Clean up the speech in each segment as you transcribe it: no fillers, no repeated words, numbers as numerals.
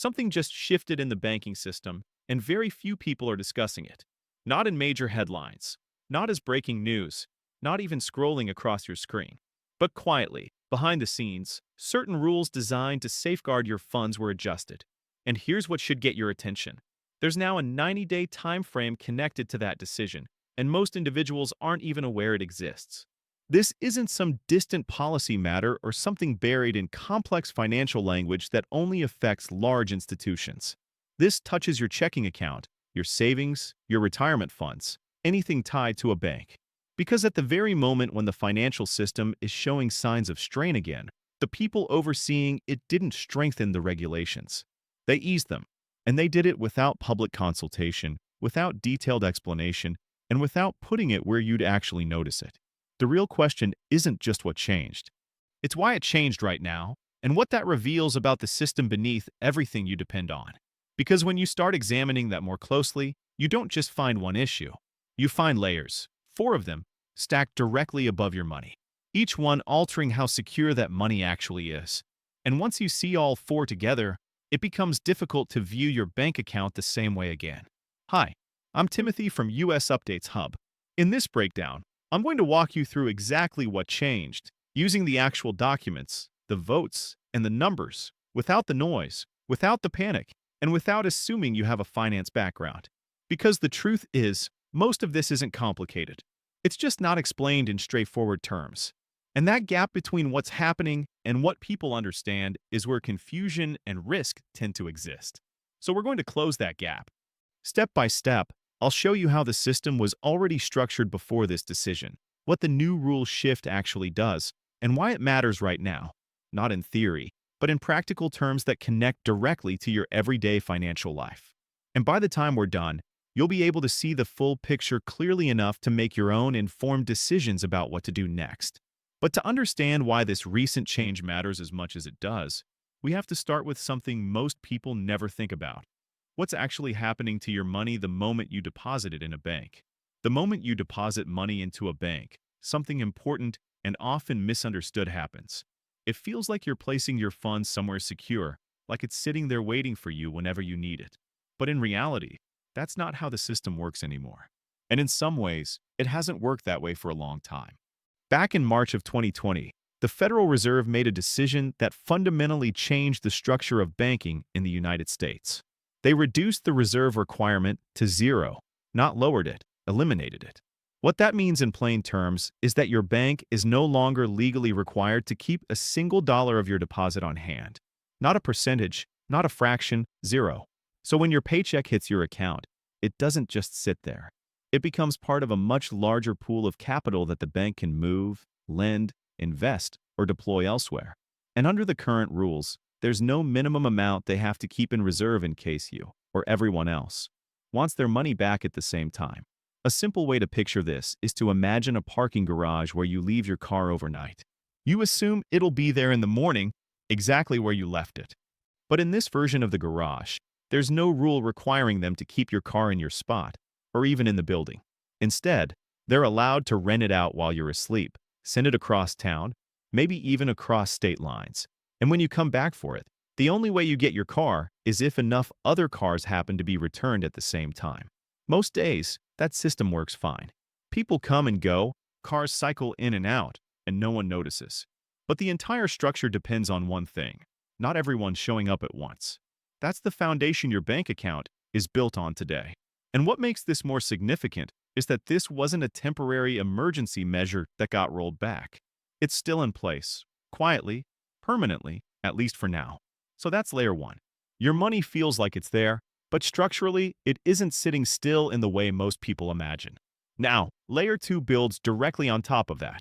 Something just shifted in the banking system, and very few people are discussing it. Not in major headlines, not as breaking news, not even scrolling across your screen. But quietly, behind the scenes, certain rules designed to safeguard your funds were adjusted. And here's what should get your attention. There's now a 90-day time frame connected to that decision, and most individuals aren't even aware it exists. This isn't some distant policy matter or something buried in complex financial language that only affects large institutions. This touches your checking account, your savings, your retirement funds, anything tied to a bank. Because at the very moment when the financial system is showing signs of strain again, the people overseeing it didn't strengthen the regulations. They eased them, and they did it without public consultation, without detailed explanation, and without putting it where you'd actually notice it. The real question isn't just what changed. It's why it changed right now, and what that reveals about the system beneath everything you depend on. Because when you start examining that more closely, you don't just find one issue. You find layers, 4 of them, stacked directly above your money, each one altering how secure that money actually is. And once you see all 4 together, it becomes difficult to view your bank account the same way again. Hi, I'm Timothy from US Updates Hub. In this breakdown, I'm going to walk you through exactly what changed, using the actual documents, the votes, and the numbers, without the noise, without the panic, and without assuming you have a finance background. Because the truth is, most of this isn't complicated. It's just not explained in straightforward terms. And that gap between what's happening and what people understand is where confusion and risk tend to exist. So we're going to close that gap. Step by step, I'll show you how the system was already structured before this decision, what the new rule shift actually does, and why it matters right now, not in theory, but in practical terms that connect directly to your everyday financial life. And by the time we're done, you'll be able to see the full picture clearly enough to make your own informed decisions about what to do next. But to understand why this recent change matters as much as it does, we have to start with something most people never think about. What's actually happening to your money the moment you deposit it in a bank? The moment you deposit money into a bank, something important and often misunderstood happens. It feels like you're placing your funds somewhere secure, like it's sitting there waiting for you whenever you need it. But in reality, that's not how the system works anymore. And in some ways, it hasn't worked that way for a long time. Back in March of 2020, the Federal Reserve made a decision that fundamentally changed the structure of banking in the United States. They reduced the reserve requirement to 0, not lowered it, eliminated it. What that means in plain terms is that your bank is no longer legally required to keep a single dollar of your deposit on hand. Not a percentage, not a fraction, 0. So when your paycheck hits your account, it doesn't just sit there. It becomes part of a much larger pool of capital that the bank can move, lend, invest, or deploy elsewhere. And under the current rules, there's no minimum amount they have to keep in reserve in case you, or everyone else, wants their money back at the same time. A simple way to picture this is to imagine a parking garage where you leave your car overnight. You assume it'll be there in the morning, exactly where you left it. But in this version of the garage, there's no rule requiring them to keep your car in your spot, or even in the building. Instead, they're allowed to rent it out while you're asleep, send it across town, maybe even across state lines. And when you come back for it, the only way you get your car is if enough other cars happen to be returned at the same time. Most days, that system works fine. People come and go, cars cycle in and out, and no one notices. But the entire structure depends on one thing: not everyone showing up at once. That's the foundation your bank account is built on today. And what makes this more significant is that this wasn't a temporary emergency measure that got rolled back. It's still in place, quietly, permanently, at least for now. So that's layer 1. Your money feels like it's there, but structurally, it isn't sitting still in the way most people imagine. Now, layer 2 builds directly on top of that.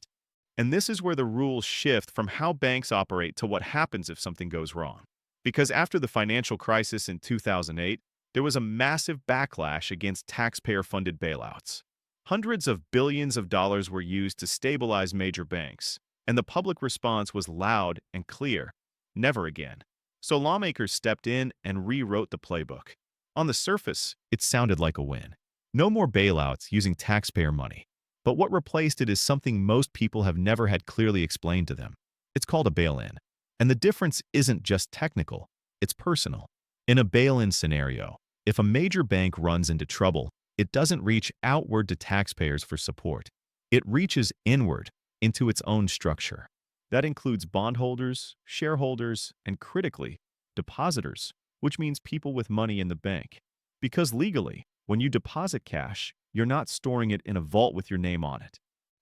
And this is where the rules shift from how banks operate to what happens if something goes wrong. Because after the financial crisis in 2008, there was a massive backlash against taxpayer-funded bailouts. Hundreds of billions of dollars were used to stabilize major banks, and the public response was loud and clear: never again. So lawmakers stepped in and rewrote the playbook. On the surface, it sounded like a win. No more bailouts using taxpayer money. But what replaced it is something most people have never had clearly explained to them. It's called a bail-in. And the difference isn't just technical, it's personal. In a bail-in scenario, if a major bank runs into trouble, it doesn't reach outward to taxpayers for support. It reaches inward into its own structure. That includes bondholders, shareholders, and critically, depositors, which means people with money in the bank. Because legally, when you deposit cash, you're not storing it in a vault with your name on it.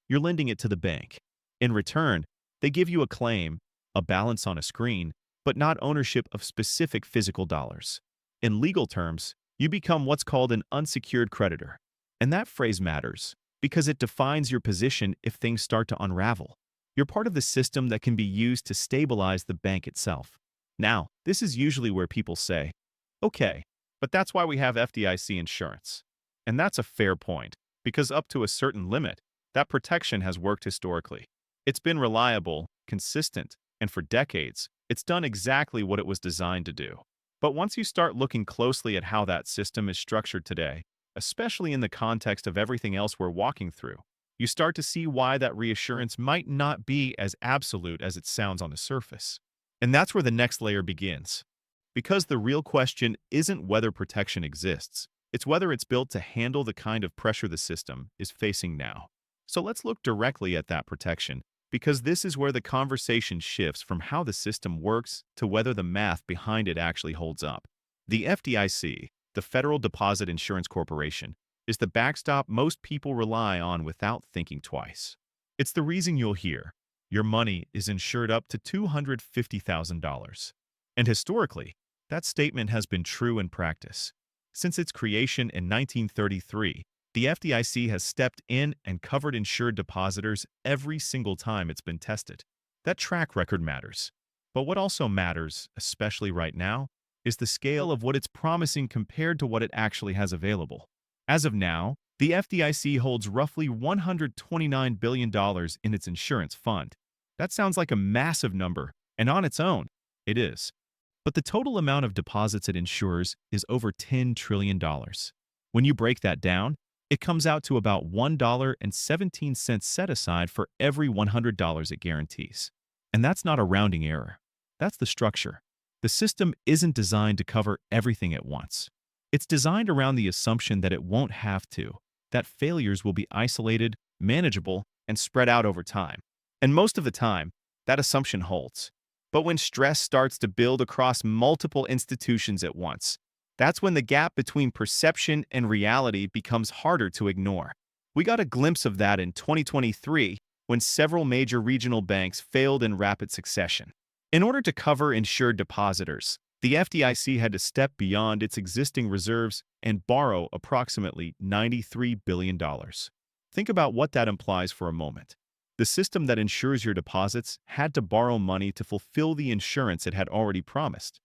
You're lending it to the bank. In return, they give you a claim, a balance on a screen, but not ownership of specific physical dollars. In legal terms, you become what's called an unsecured creditor. And that phrase matters because it defines your position if things start to unravel. You're part of the system that can be used to stabilize the bank itself. Now, this is usually where people say, okay, but that's why we have FDIC insurance. And that's a fair point, because up to a certain limit, that protection has worked historically. It's been reliable, consistent, and for decades, it's done exactly what it was designed to do. But once you start looking closely at how that system is structured today, especially in the context of everything else we're walking through, you start to see why that reassurance might not be as absolute as it sounds on the surface. And that's where the next layer begins. Because the real question isn't whether protection exists, it's whether it's built to handle the kind of pressure the system is facing now. So let's look directly at that protection, because this is where the conversation shifts from how the system works to whether the math behind it actually holds up. The FDIC, the Federal Deposit Insurance Corporation, is the backstop most people rely on without thinking twice. It's the reason you'll hear, your money is insured up to $250,000. And historically, that statement has been true in practice. Since its creation in 1933, the FDIC has stepped in and covered insured depositors every single time it's been tested. That track record matters. But what also matters, especially right now, is the scale of what it's promising compared to what it actually has available. As of now, the FDIC holds roughly $129 billion in its insurance fund. That sounds like a massive number, and on its own, it is. But the total amount of deposits it insures is over $10 trillion. When you break that down, it comes out to about $1.17 set aside for every $100 it guarantees. And that's not a rounding error. That's the structure. The system isn't designed to cover everything at once. It's designed around the assumption that it won't have to, that failures will be isolated, manageable, and spread out over time. And most of the time, that assumption holds. But when stress starts to build across multiple institutions at once, that's when the gap between perception and reality becomes harder to ignore. We got a glimpse of that in 2023 when several major regional banks failed in rapid succession. In order to cover insured depositors, the FDIC had to step beyond its existing reserves and borrow approximately $93 billion. Think about what that implies for a moment. The system that insures your deposits had to borrow money to fulfill the insurance it had already promised.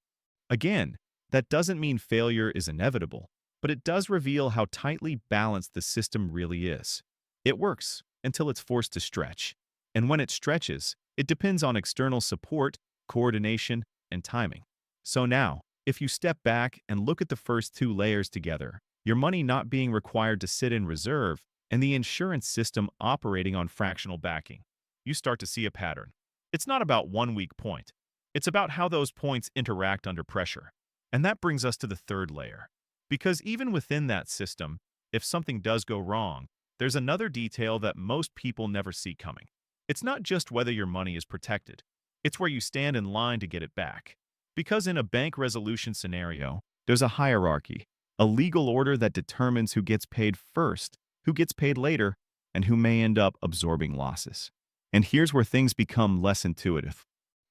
Again, that doesn't mean failure is inevitable, but it does reveal how tightly balanced the system really is. It works until it's forced to stretch. And when it stretches, it depends on external support, coordination, and timing. So now, if you step back and look at the first two layers together, your money not being required to sit in reserve and the insurance system operating on fractional backing, you start to see a pattern. It's not about one weak point. It's about how those points interact under pressure. And that brings us to the third layer. Because even within that system, if something does go wrong, there's another detail that most people never see coming. It's not just whether your money is protected. It's where you stand in line to get it back. Because in a bank resolution scenario, there's a hierarchy, a legal order that determines who gets paid first, who gets paid later, and who may end up absorbing losses. And here's where things become less intuitive.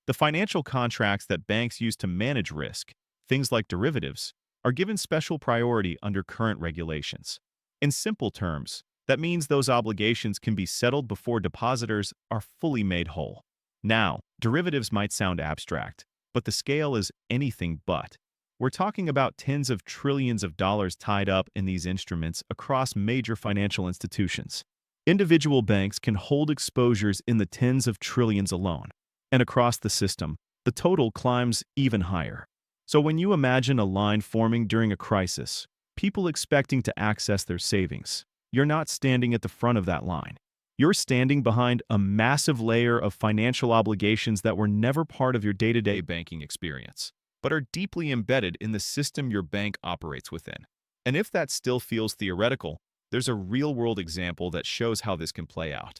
The financial contracts that banks use to manage risk, things like derivatives, are given special priority under current regulations. In simple terms, that means those obligations can be settled before depositors are fully made whole. Now, derivatives might sound abstract, but the scale is anything but. We're talking about tens of trillions of dollars tied up in these instruments across major financial institutions. Individual banks can hold exposures in the tens of trillions alone, and across the system, the total climbs even higher. So when you imagine a line forming during a crisis, people expecting to access their savings, you're not standing at the front of that line. You're standing behind a massive layer of financial obligations that were never part of your day-to-day banking experience. but are deeply embedded in the system your bank operates within. And if that still feels theoretical, there's a real-world example that shows how this can play out.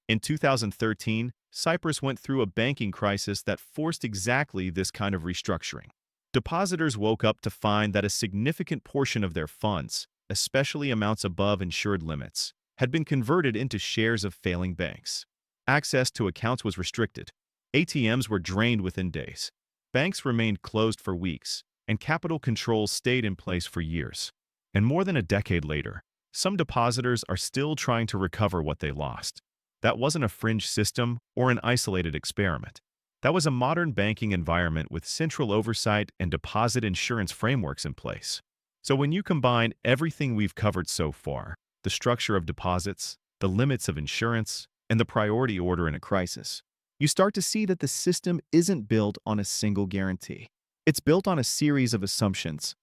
In 2013, Cyprus went through a banking crisis that forced exactly this kind of restructuring. Depositors woke up to find that a significant portion of their funds, especially amounts above insured limits, had been converted into shares of failing banks. Access to accounts was restricted. ATMs were drained within days. Banks remained closed for weeks, and capital controls stayed in place for years. And more than a decade later, some depositors are still trying to recover what they lost. That wasn't a fringe system or an isolated experiment. That was a modern banking environment with central oversight and deposit insurance frameworks in place. So when you combine everything we've covered so far, the structure of deposits, the limits of insurance, and the priority order in a crisis, you start to see that the system isn't built on a single guarantee. It's built on a series of assumptions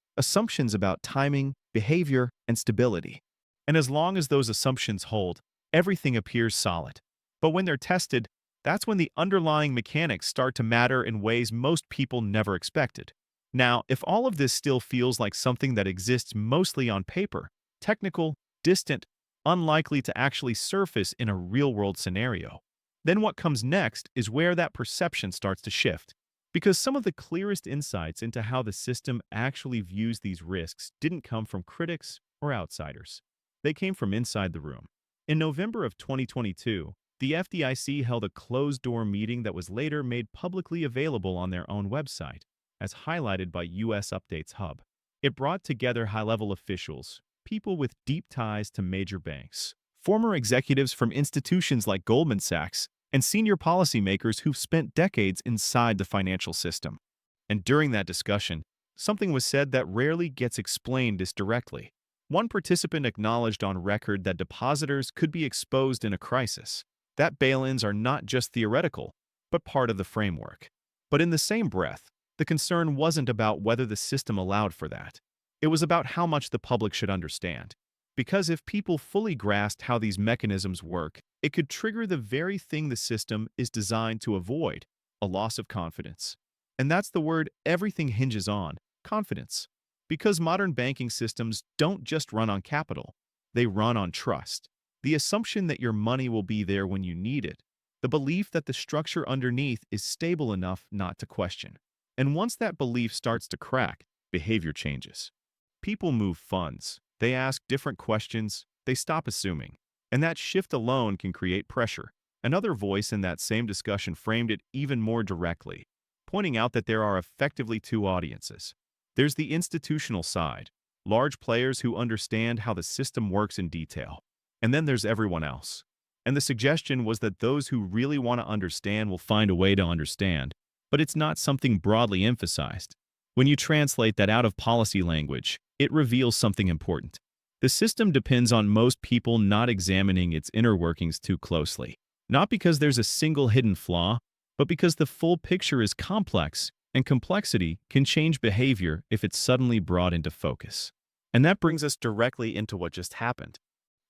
about timing, behavior, and stability. And as long as those assumptions hold, everything appears solid. But when they're tested, that's when the underlying mechanics start to matter in ways most people never expected. Now, if all of this still feels like something that exists mostly on paper, technical, distant, unlikely to actually surface in a real-world scenario, then what comes next is where that perception starts to shift. Because some of the clearest insights into how the system actually views these risks didn't come from critics or outsiders. They came from inside the room. In November of 2022, the FDIC held a closed-door meeting that was later made publicly available on their own website, as highlighted by US Updates Hub. It brought together high-level officials, people with deep ties to major banks, former executives from institutions like Goldman Sachs, and senior policymakers who've spent decades inside the financial system. And during that discussion, something was said that rarely gets explained this directly. One participant acknowledged on record that depositors could be exposed in a crisis, that bail-ins are not just theoretical, but part of the framework. But in the same breath, the concern wasn't about whether the system allowed for that. It was about how much the public should understand. Because if people fully grasped how these mechanisms work, it could trigger the very thing the system is designed to avoid, a loss of confidence. And that's the word everything hinges on, confidence. Because modern banking systems don't just run on capital, they run on trust. The assumption that your money will be there when you need it. The belief that the structure underneath is stable enough not to question. And once that belief starts to crack, behavior changes. People move funds. They ask different questions. They stop assuming. And that shift alone can create pressure. Another voice in that same discussion framed it even more directly, pointing out that there are effectively two audiences. There's the institutional side, large players who understand how the system works in detail. And then there's everyone else. And the suggestion was that those who really want to understand will find a way to understand. But it's not something broadly emphasized. When you translate that out of policy language, it reveals something important. The system depends on most people not examining its inner workings too closely. Not because there's a single hidden flaw, but because the full picture is complex, and complexity can change behavior if it's suddenly brought into focus. And that brings us directly into what just happened.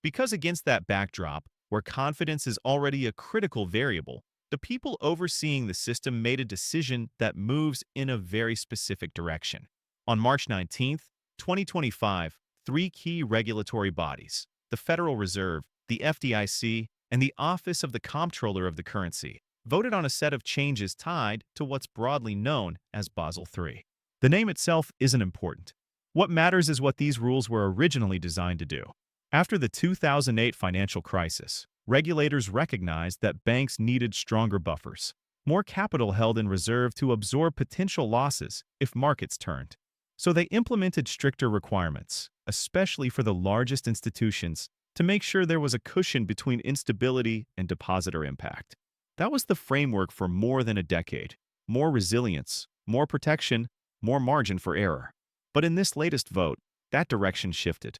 Because against that backdrop, where confidence is already a critical variable, the people overseeing the system made a decision that moves in a very specific direction. On March 19, 2025, three key regulatory bodies, the Federal Reserve, the FDIC, and the Office of the Comptroller of the Currency, voted on a set of changes tied to what's broadly known as Basel III. The name itself isn't important. What matters is what these rules were originally designed to do. After the 2008 financial crisis, regulators recognized that banks needed stronger buffers, more capital held in reserve to absorb potential losses if markets turned. So they implemented stricter requirements, especially for the largest institutions, to make sure there was a cushion between instability and depositor impact. That was the framework for more than a decade. More resilience, more protection, more margin for error. But in this latest vote, that direction shifted.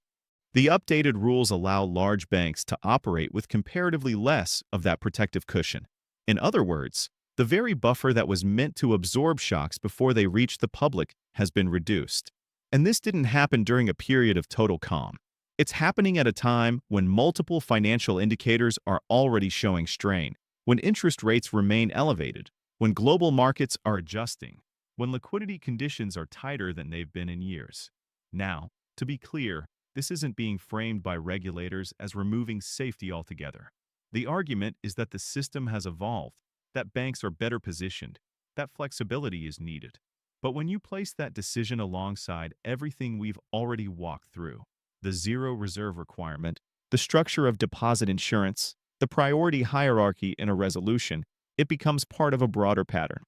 The updated rules allow large banks to operate with comparatively less of that protective cushion. In other words, the very buffer that was meant to absorb shocks before they reach the public has been reduced. And this didn't happen during a period of total calm. It's happening at a time when multiple financial indicators are already showing strain, when interest rates remain elevated, when global markets are adjusting, when liquidity conditions are tighter than they've been in years. Now, to be clear, this isn't being framed by regulators as removing safety altogether. The argument is that the system has evolved, that banks are better positioned, that flexibility is needed. But when you place that decision alongside everything we've already walked through, the zero reserve requirement, the structure of deposit insurance, the priority hierarchy in a resolution, it becomes part of a broader pattern.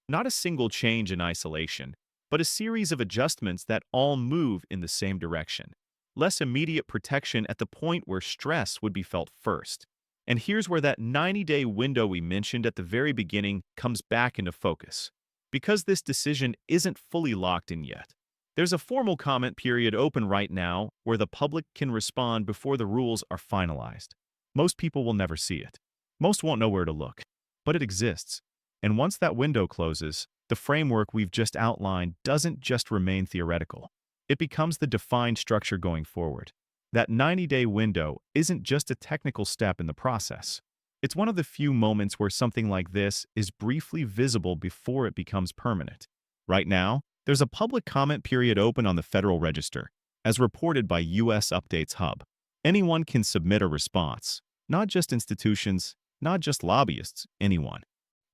Not a single change in isolation, but a series of adjustments that all move in the same direction. Less immediate protection at the point where stress would be felt first. And here's where that 90-day window we mentioned at the very beginning comes back into focus. Because this decision isn't fully locked in yet, there's a formal comment period open right now where the public can respond before the rules are finalized. Most people will never see it. Most won't know where to look. But it exists. And once that window closes, the framework we've just outlined doesn't just remain theoretical. It becomes the defined structure going forward. That 90-day window isn't just a technical step in the process. It's one of the few moments where something like this is briefly visible before it becomes permanent. Right now, there's a public comment period open on the Federal Register, as reported by US Updates Hub. Anyone can submit a response, not just institutions, not just lobbyists, anyone.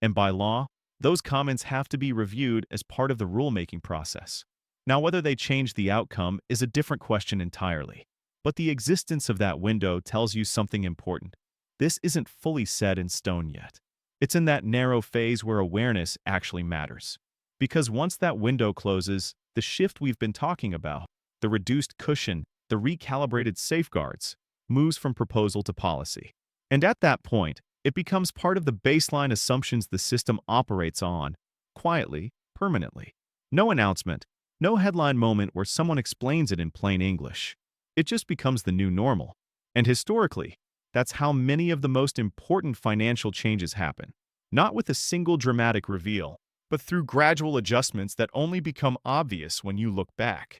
And by law, those comments have to be reviewed as part of the rulemaking process. Now, whether they change the outcome is a different question entirely. But the existence of that window tells you something important. This isn't fully set in stone yet. It's in that narrow phase where awareness actually matters. Because once that window closes, the shift we've been talking about, the reduced cushion, the recalibrated safeguards, moves from proposal to policy. And at that point, it becomes part of the baseline assumptions the system operates on, quietly, permanently. No announcement, no headline moment where someone explains it in plain English. It just becomes the new normal. And historically, that's how many of the most important financial changes happen. Not with a single dramatic reveal, but through gradual adjustments that only become obvious when you look back.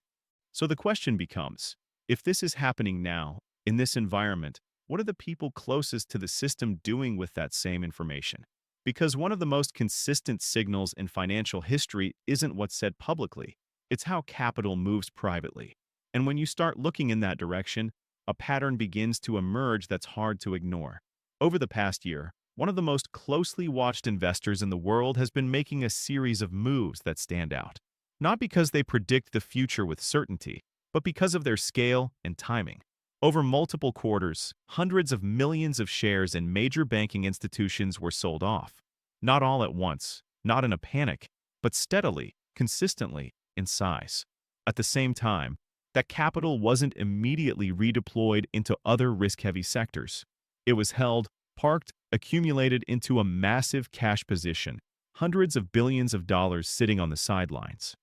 So the question becomes, if this is happening now, in this environment, what are the people closest to the system doing with that same information? Because one of the most consistent signals in financial history isn't what's said publicly, it's how capital moves privately. And when you start looking in that direction, a pattern begins to emerge that's hard to ignore. Over the past year, one of the most closely watched investors in the world has been making a series of moves that stand out. Not because they predict the future with certainty, but because of their scale and timing. Over multiple quarters, hundreds of millions of shares in major banking institutions were sold off. Not all at once, not in a panic, but steadily, consistently, in size. At the same time, that capital wasn't immediately redeployed into other risk-heavy sectors. It was held, parked, accumulated into a massive cash position, hundreds of billions of dollars sitting on the sidelines.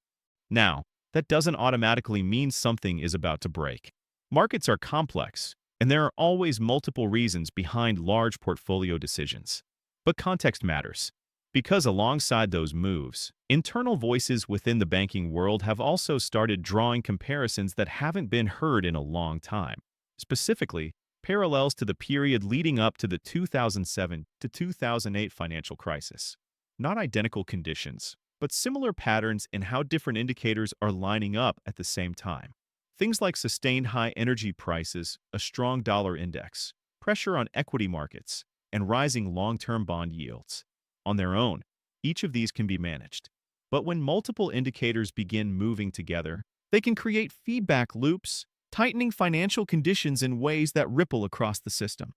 Now, that doesn't automatically mean something is about to break. Markets are complex, and there are always multiple reasons behind large portfolio decisions. But context matters, because alongside those moves, internal voices within the banking world have also started drawing comparisons that haven't been heard in a long time. Specifically, parallels to the period leading up to the 2007 to 2008 financial crisis. Not identical conditions, but similar patterns in how different indicators are lining up at the same time. Things like sustained high energy prices, a strong dollar index, pressure on equity markets, and rising long-term bond yields. On their own, each of these can be managed. But when multiple indicators begin moving together, they can create feedback loops, tightening financial conditions in ways that ripple across the system.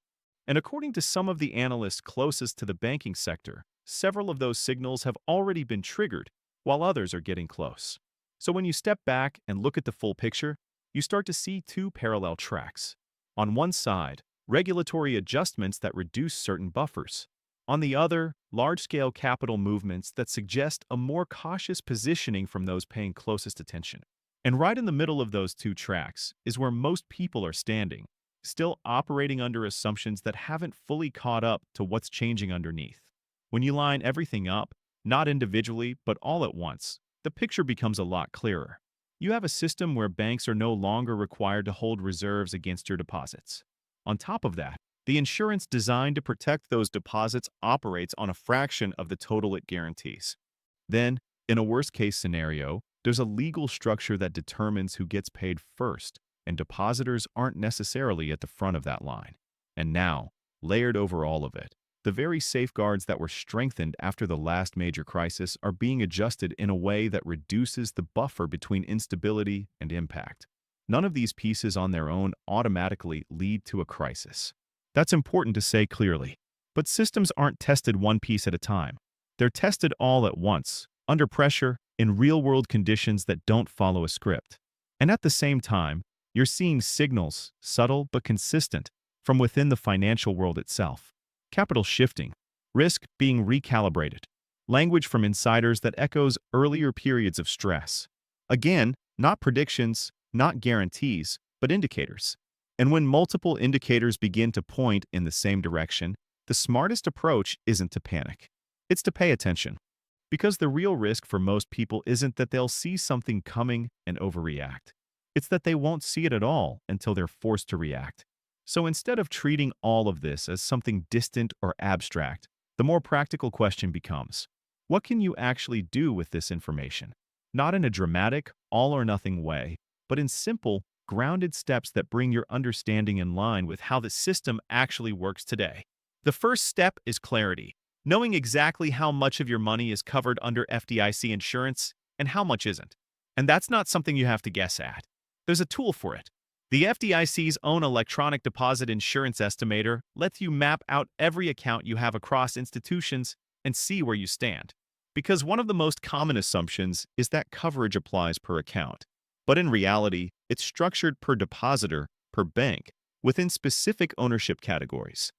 And according to some of the analysts closest to the banking sector, several of those signals have already been triggered, while others are getting close. So when you step back and look at the full picture, you start to see two parallel tracks. On one side, regulatory adjustments that reduce certain buffers. On the other, large-scale capital movements that suggest a more cautious positioning from those paying closest attention. And right in the middle of those two tracks is where most people are standing, still operating under assumptions that haven't fully caught up to what's changing underneath. When you line everything up, not individually, but all at once, the picture becomes a lot clearer. You have a system where banks are no longer required to hold reserves against your deposits. On top of that, the insurance designed to protect those deposits operates on a fraction of the total it guarantees. Then, In a worst-case scenario, there's a legal structure that determines who gets paid first, and depositors aren't necessarily at the front of that line. And now, layered over all of it, the very safeguards that were strengthened after the last major crisis are being adjusted in a way that reduces the buffer between instability and impact. None of these pieces on their own automatically lead to a crisis. That's important to say clearly. But systems aren't tested one piece at a time. They're tested all at once, under pressure, in real-world conditions that don't follow a script. And at the same time, you're seeing signals, subtle but consistent, from within the financial world itself. Capital shifting, risk being recalibrated, language from insiders that echoes earlier periods of stress. Again, not predictions, not guarantees, but indicators. And when multiple indicators begin to point in the same direction, the smartest approach isn't to panic. It's to pay attention. Because the real risk for most people isn't that they'll see something coming and overreact. It's that they won't see it at all until they're forced to react. So instead of treating all of this as something distant or abstract, the more practical question becomes, what can you actually do with this information? Not in a dramatic, all-or-nothing way, but in simple, grounded steps that bring your understanding in line with how the system actually works today. The first step is clarity, knowing exactly how much of your money is covered under FDIC insurance and how much isn't. And that's not something you have to guess at. There's a tool for it. The FDIC's own electronic deposit insurance estimator lets you map out every account you have across institutions and see where you stand. Because one of the most common assumptions is that coverage applies per account. But in reality, it's structured per depositor, per bank, within specific ownership categories.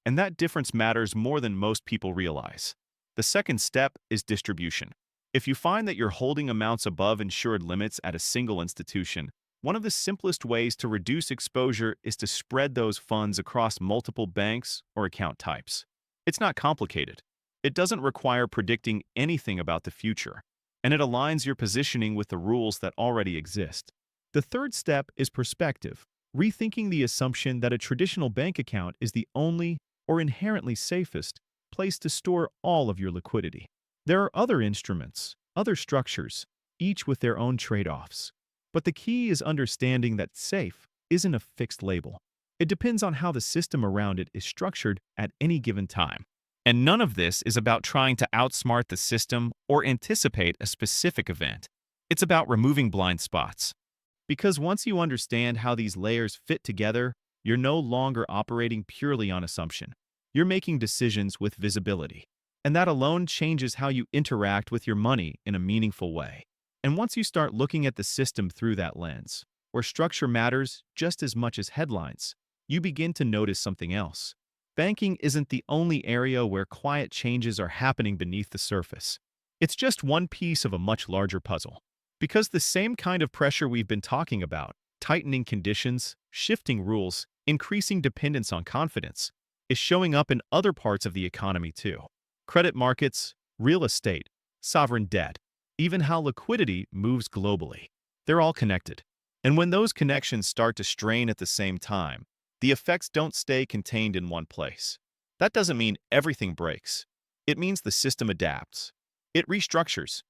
And that difference matters more than most people realize. The second step is distribution. If you find that you're holding amounts above insured limits at a single institution, one of the simplest ways to reduce exposure is to spread those funds across multiple banks or account types. It's not complicated. It doesn't require predicting anything about the future, and it aligns your positioning with the rules that already exist. The third step is perspective, rethinking the assumption that a traditional bank account is the only or inherently safest place to store all of your liquidity. There are other instruments, other structures, each with their own trade-offs. But the key is understanding that safe isn't a fixed label. It depends on how the system around it is structured at any given time. And none of this is about trying to outsmart the system or anticipate a specific event. It's about removing blind spots. Because once you understand how these layers fit together, you're no longer operating purely on assumption. You're making decisions with visibility. And that alone changes how you interact with your money in a meaningful way. And once you start looking at the system through that lens, where structure matters just as much as headlines, you begin to notice something else. Banking isn't the only area where quiet changes are happening beneath the surface. It's just one piece of a much larger puzzle. Because the same kind of pressure we've been talking about, tightening conditions, shifting rules, increasing dependence on confidence, is showing up in other parts of the economy too. Credit markets, real estate, sovereign debt, even how liquidity moves globally. They're all connected. And when those connections start to strain at the same time, the effects don't stay contained in one place. That doesn't mean everything breaks. It means the system adapts. It restructures,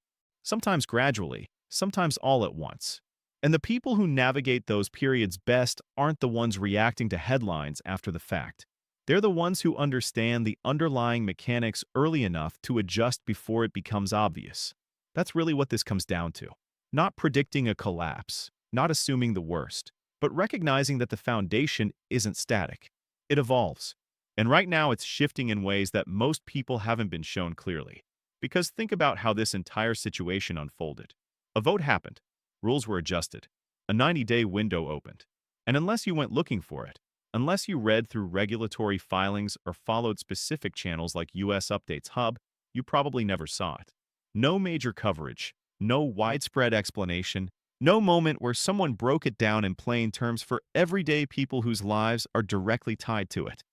sometimes gradually, sometimes all at once. And the people who navigate those periods best aren't the ones reacting to headlines after the fact. They're the ones who understand the underlying mechanics early enough to adjust before it becomes obvious. That's really what this comes down to. Not predicting a collapse, not assuming the worst, but recognizing that the foundation isn't static. It evolves. And right now it's shifting in ways that most people haven't been shown clearly. Because think about how this entire situation unfolded. A vote happened. Rules were adjusted. A 90-day window opened. And unless you went looking for it, unless you read through regulatory filings or followed specific channels like US Updates Hub, you probably never saw it. No major coverage, no widespread explanation, no moment where someone broke it down in plain terms for everyday people whose lives are directly tied to it.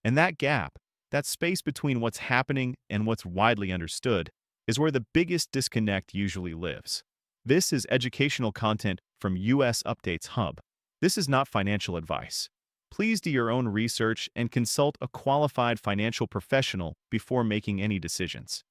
And that gap, that space between what's happening and what's widely understood, is where the biggest disconnect usually lives. This is educational content from US Updates Hub. This is not financial advice. Please do your own research and consult a qualified financial professional before making any decisions.